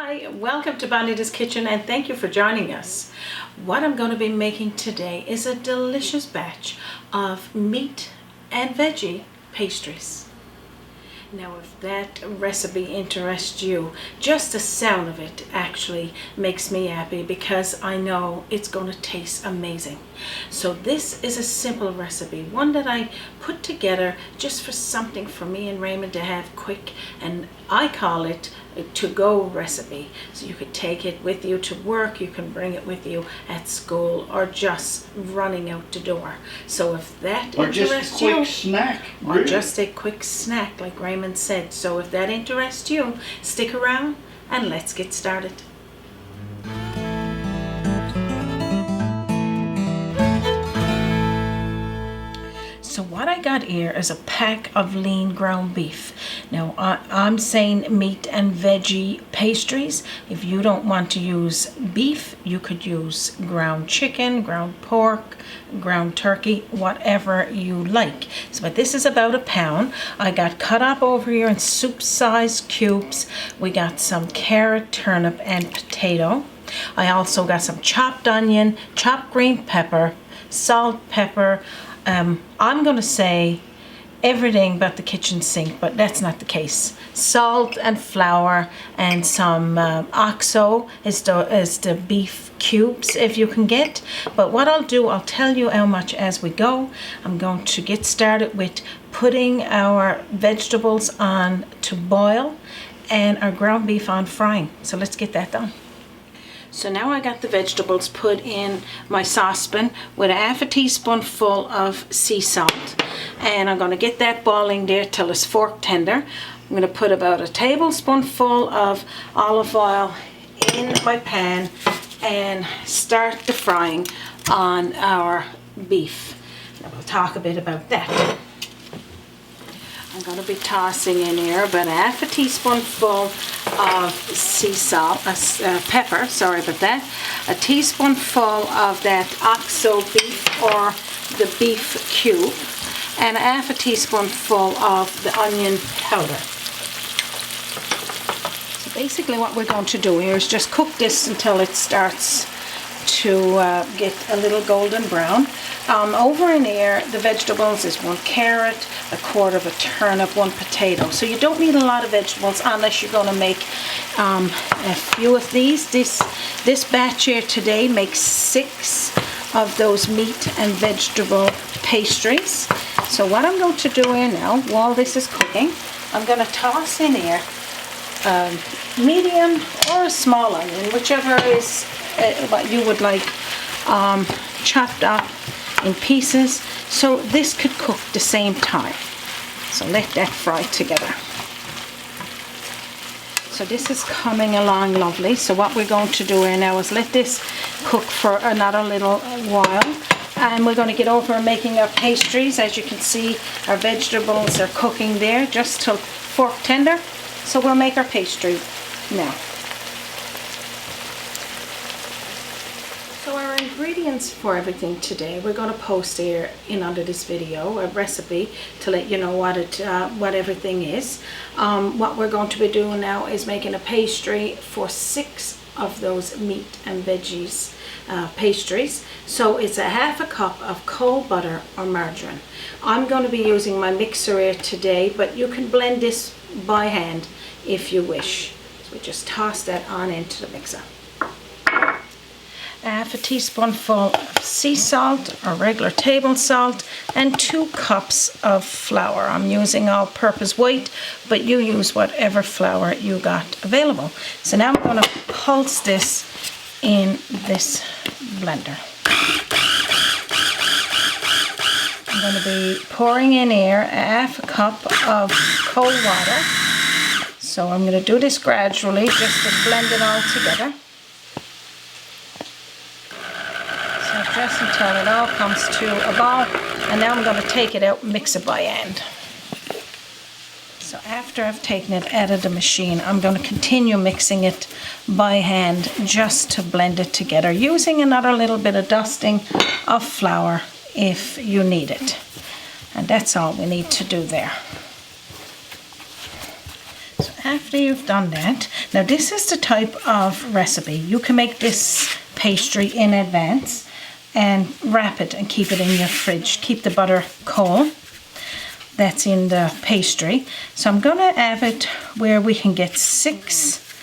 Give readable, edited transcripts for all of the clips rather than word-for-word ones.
Hi, welcome to Bonita's Kitchen and thank you for joining us. What I'm going to be making today is a delicious batch of meat and veggie pastries. Now if that recipe interests you, just the sound of it actually makes me happy because I know it's going to taste amazing. So this is a simple recipe, one that I put together just for something for me and Raymond to have quick, and I call it a to-go recipe. So you could take it with you to work, you can bring it with you at school, or just running out the door. So if that interests you, or just a quick snack, really. Or just a quick snack like Raymond said. So if that interests you, stick around and let's get started. So what I got here is a pack of lean ground beef. Now I'm saying meat and veggie pastries. If you don't want to use beef, you could use ground chicken, ground pork, ground turkey, whatever you like. So but this is about a pound. I got cut up over here in soup-sized cubes. We got some carrot, turnip, and potato. I also got some chopped onion, chopped green pepper, salt, pepper. I'm going to say everything but the kitchen sink, but that's not the case. Salt and flour and some oxo is the beef cubes if you can get. But what I'll do, I'll tell you how much as we go. I'm going to get started with putting our vegetables on to boil and our ground beef on frying. So let's get that done. So now I got the vegetables put in my saucepan with a half a teaspoonful of sea salt, and I'm going to get that boiling there till it's fork tender. I'm going to put about a tablespoonful of olive oil in my pan and start the frying on our beef. Now we'll talk a bit about that. I'm going to be tossing in here about a half a teaspoonful of sea salt, pepper, sorry about that, a teaspoonful of that oxo beef or the beef cube, and a half a teaspoonful of the onion powder. So basically what we're going to do here is just cook this until it starts to get a little golden brown. Over in here, the vegetables is 1 carrot, a quarter of a turnip, 1 potato. So you don't need a lot of vegetables unless you're going to make a few of these. This batch here today makes 6 of those meat and vegetable pastries. So what I'm going to do here now, while this is cooking, I'm going to toss in here medium or a small onion, whichever is what you would like, chopped up in pieces, so this could cook the same time. So let that fry together. So this is coming along lovely. So what we're going to do here now is let this cook for another little while, and we're going to get over making our pastries. As you can see, our vegetables are cooking there just till fork tender. So we'll make our pastry now. So our ingredients for everything today, we're going to post here in under this video a recipe to let you know what everything is. What we're going to be doing now is making a pastry for 6 of those meat and veggies pastries. So it's a half a cup of cold butter or margarine. I'm going to be using my mixer here today, but you can blend this by hand if you wish. So we just toss that on into the mixer. Half a teaspoonful of sea salt or regular table salt, and 2 cups of flour. I'm using all-purpose white, but you use whatever flour you got available. So now I'm going to pulse this in this blender. I'm going to be pouring in here a half a cup of cold water. So I'm going to do this gradually just to blend it all together. Just until it all comes to a ball, and now I'm going to take it out and mix it by hand. So after I've taken it out of the machine, I'm going to continue mixing it by hand just to blend it together, using another little bit of dusting of flour if you need it. And that's all we need to do there. So After you've done that, now this is the type of recipe. You can make this pastry in advance and wrap it and keep it in your fridge. Keep the butter cold. That's in the pastry. So I'm going to have it where we can get 6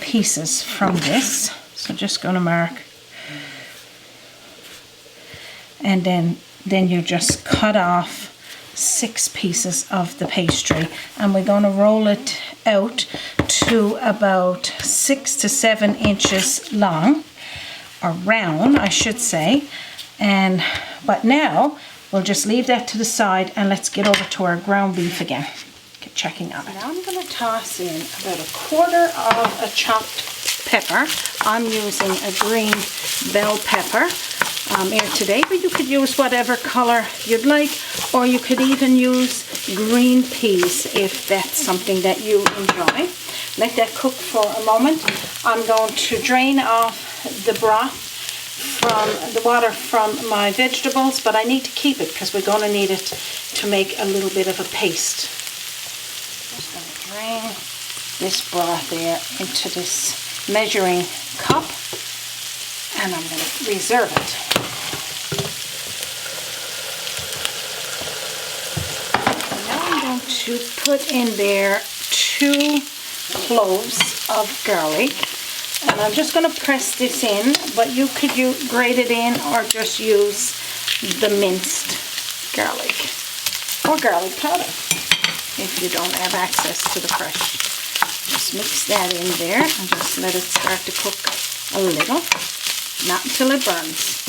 pieces from this. So just going to mark. And then you just cut off 6 pieces of the pastry, and we're going to roll it out to about 6 to 7 inches long, or round I should say. But now we'll just leave that to the side and let's get over to our ground beef again. Get checking on it. Now I'm going to toss in about 1/4 of a chopped pepper. I'm using a green bell pepper here today, but you could use whatever color you'd like, or you could even use green peas if that's something that you enjoy. Let that cook for a moment. I'm going to drain off the broth from the water from my vegetables, but I need to keep it because we're going to need it to make a little bit of a paste. Just going to drain this broth there into this measuring cup, and I'm going to reserve it. Now I'm going to put in there 2 cloves of garlic, and I'm just going to press this in, but you could grate it in or just use the minced garlic or garlic powder if you don't have access to the fresh. Just mix that in there and just let it start to cook a little. Not until it burns.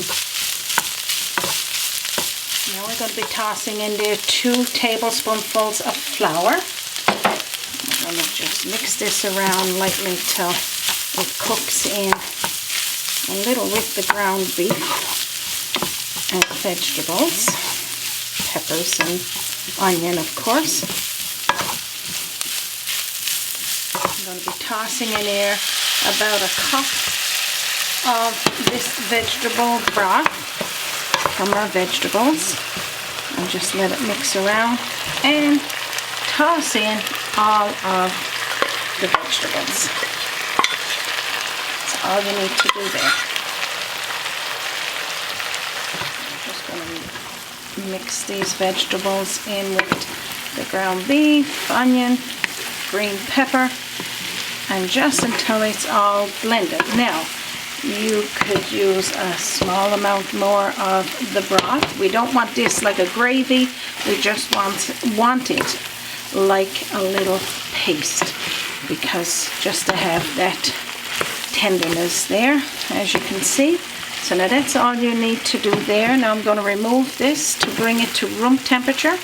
Now we're going to be tossing in there 2 tablespoonfuls of flour. I'm going to just mix this around lightly till it cooks in a little with the ground beef and vegetables, peppers and onion of course. I'm going to be tossing in here about 1 cup of this vegetable broth from our vegetables, and just let it mix around and toss in all of the vegetables. That's all you need to do there. I'm just going to mix these vegetables in with the ground beef, onion, green pepper, and just until it's all blended. Now, you could use a small amount more of the broth. We don't want this like a gravy. We just want it like a little paste, because just to have that tenderness there, as you can see. So now that's all you need to do there. Now I'm going to remove this to bring it to room temperature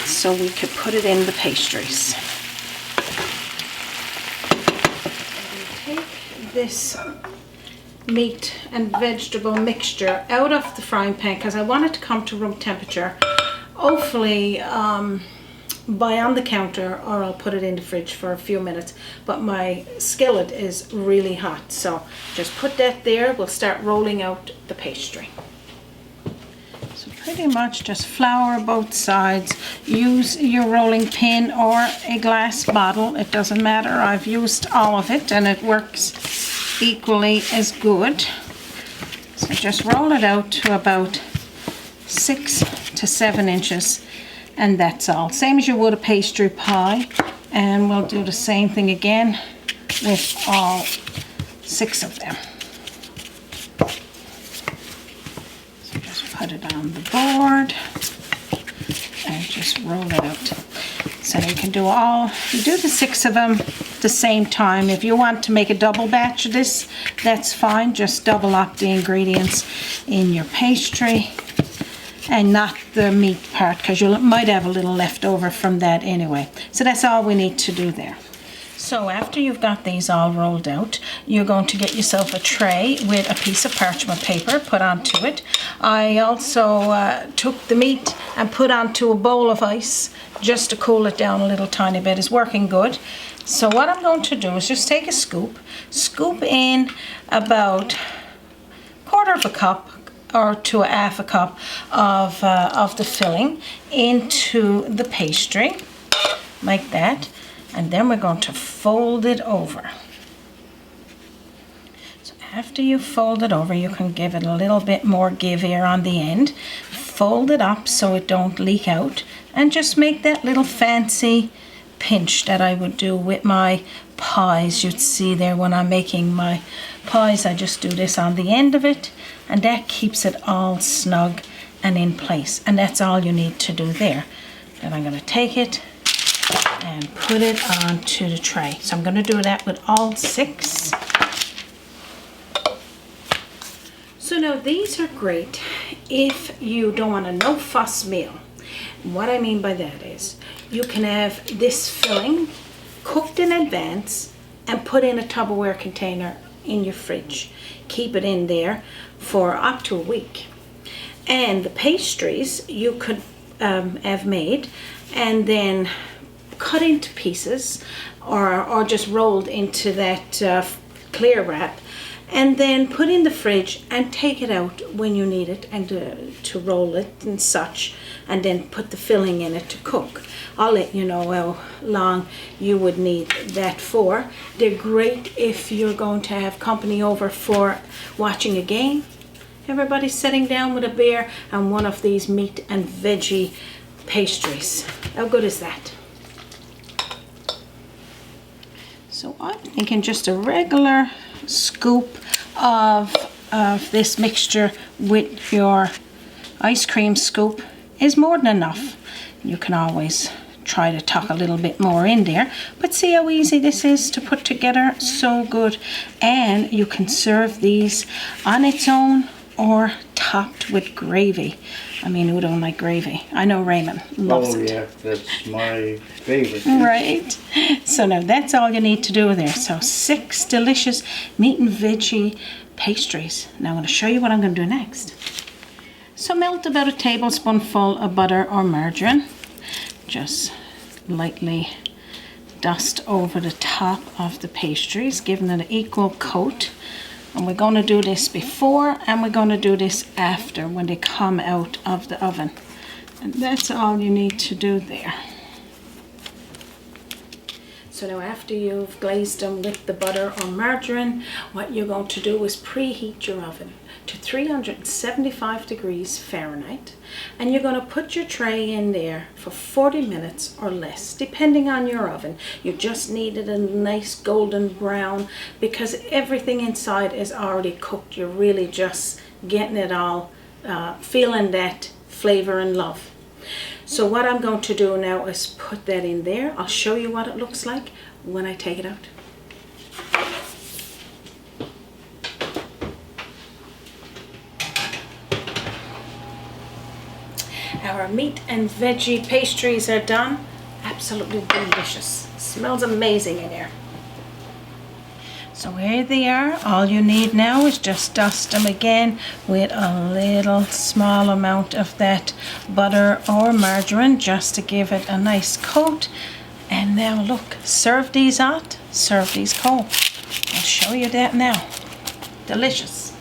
so we could put it in the pastries. Take this meat and vegetable mixture out of the frying pan because I want it to come to room temperature, hopefully by on the counter, or I'll put it in the fridge for a few minutes, but my skillet is really hot, so just put that there. We'll start rolling out the pastry. So pretty much just flour both sides. Use your rolling pin or a glass bottle, it doesn't matter. I've used all of it and it works equally as good. So just roll it out to about 6 to 7 inches, and that's all. Same as you would a pastry pie, and we'll do the same thing again with all 6 of them. So just put it on the board and just roll it out. So you can do the 6 of them the same time. If you want to make a double batch of this, that's fine. Just double up the ingredients in your pastry and not the meat part, because you might have a little left over from that anyway. So that's all we need to do there. So after you've got these all rolled out, you're going to get yourself a tray with a piece of parchment paper put onto it. I also took the meat and put onto a bowl of ice just to cool it down a little tiny bit. It's working good. So what I'm going to do is just take a scoop in about 1/4 cup or to 1/2 cup of the filling into the pastry, like that. and then we're going to fold it over. So after you fold it over, you can give it a little bit more give here on the end. Fold it up so it don't leak out, and just make that little fancy pinch that I would do with my pies. You'd see there when I'm making my pies, I just do this on the end of it, and that keeps it all snug and in place. And that's all you need to do there. Then I'm going to take it and put it onto the tray. So I'm going to do that with all 6. So now these are great if you don't want a no fuss meal. What I mean by that is you can have this filling cooked in advance and put in a Tupperware container in your fridge. Keep it in there for up to a week. And the pastries you could have made and then cut into pieces or just rolled into that clear wrap, and then put in the fridge and take it out when you need it, and to roll it and such, and then put the filling in it to cook. I'll let you know how long you would need that for. They're great if you're going to have company over for watching a game. Everybody's sitting down with a beer and one of these meat and veggie pastries. How good is that? So I'm thinking just a regular scoop of this mixture with your ice cream scoop is more than enough. You can always try to tuck a little bit more in there, but see how easy this is to put together. So good. And you can serve these on its own or topped with gravy. I mean, who don't like gravy? I know Raymond loves it. Oh yeah, that's my favorite. Right. So now that's all you need to do there. So 6 delicious meat and veggie pastries. Now I'm going to show you what I'm going to do next. So melt about a tablespoonful of butter or margarine. Just lightly dust over the top of the pastries, giving it an equal coat. And we're going to do this before and we're going to do this after when they come out of the oven. And that's all you need to do there. So now after you've glazed them with the butter or margarine, what you're going to do is preheat your oven to 375 degrees Fahrenheit, and you're going to put your tray in there for 40 minutes or less, depending on your oven. You just need it a nice golden brown because everything inside is already cooked. You're really just getting it all, feeling that flavor and love. So what I'm going to do now is put that in there. I'll show you what it looks like when I take it out. Our meat and veggie pastries are done. Absolutely delicious. Smells amazing in here. So here they are. All you need now is just dust them again with a little small amount of that butter or margarine just to give it a nice coat. And now look, serve these hot, serve these cold. I'll show you that now. Delicious.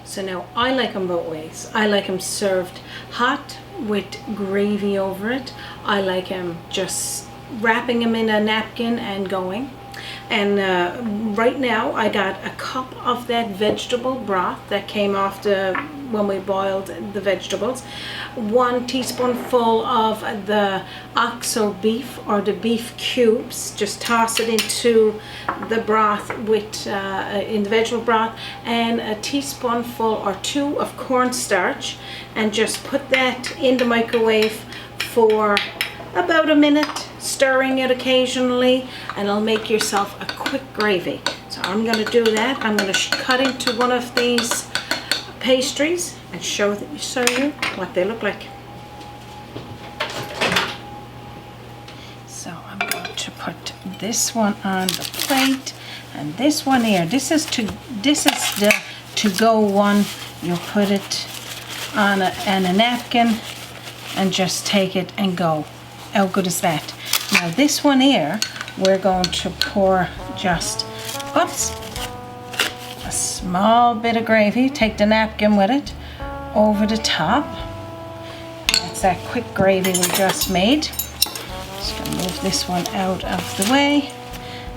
So now I like them both ways. I like them served hot with gravy over it. I like them just wrapping them in a napkin and going. And right now I got a cup of that vegetable broth that came off when we boiled the vegetables. 1 teaspoonful of the oxo beef or the beef cubes. Just toss it into the broth with in the vegetable broth, and a teaspoonful or 2 of cornstarch, and just put that in the microwave for about a minute, stirring it occasionally, and it'll make yourself a quick gravy. So I'm going to do that. I'm going to cut into one of these pastries and show you what they look like. So I'm going to put this one on the plate, and this one here. This is the to-go one. You put it on a napkin and just take it and go. How good is that? Now this one here, we're going to pour just, oops, a small bit of gravy. Take the napkin with it over the top. That's that quick gravy we just made. Just going Move this one out of the way.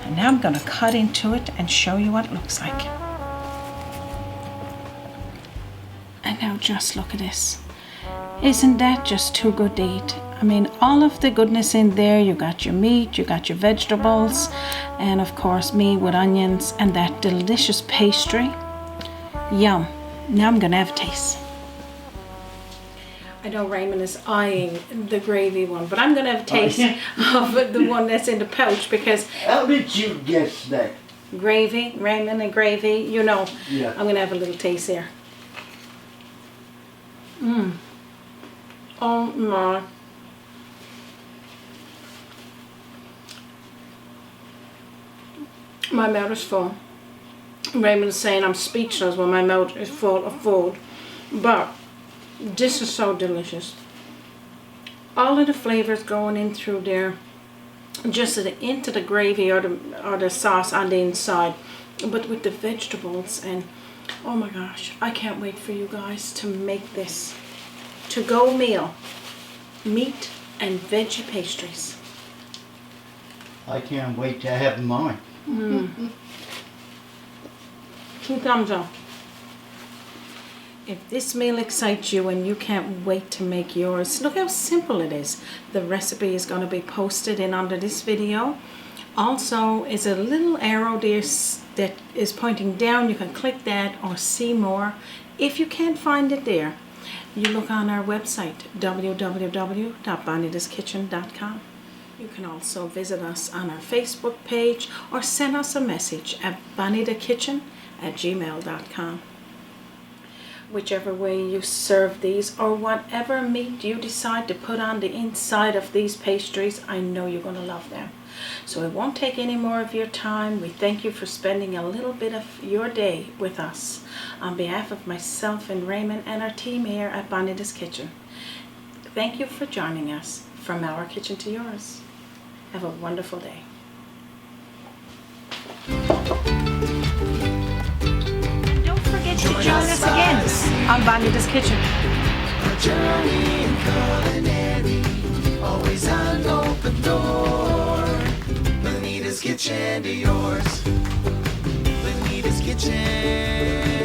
And now I'm going to cut into it and show you what it looks like. And now just look at this. Isn't that just too good to eat? I mean, all of the goodness in there. You got your meat, you got your vegetables, and of course me with onions and that delicious pastry. Yum. Now I'm going to have a taste. I know Raymond is eyeing the gravy one, but I'm going to have a taste of the one that's in the pouch because... How did you guess that? Gravy, Raymond and gravy, you know. Yeah. I'm going to have a little taste here. Mmm. Oh my. My mouth is full. Raymond is saying I'm speechless when my mouth is full of food. But this is so delicious. All of the flavors going in through there. Just into the gravy or the sauce on the inside. But with the vegetables and oh my gosh. I can't wait for you guys to make this to-go meal. Meat and veggie pastries. I can't wait to have mine. 2 thumbs up. If this meal excites you and you can't wait to make yours, look how simple it is. The recipe is going to be posted in under this video. Also is a little arrow there that is pointing down. You can click that or see more. If you can't find it there, you look on our website, www.bonitaskitchen.com. You can also visit us on our Facebook page or send us a message at bonitakitchen@gmail.com. Whichever way you serve these or whatever meat you decide to put on the inside of these pastries, I know you're going to love them. So it won't take any more of your time. We thank you for spending a little bit of your day with us. On behalf of myself and Raymond and our team here at Bonita's Kitchen, thank you for joining us from our kitchen to yours. Have a wonderful day. Don't forget to join us again on Bonita's Kitchen. A journey in culinary, always an open door. Bonita's Kitchen to yours. Bonita's Kitchen.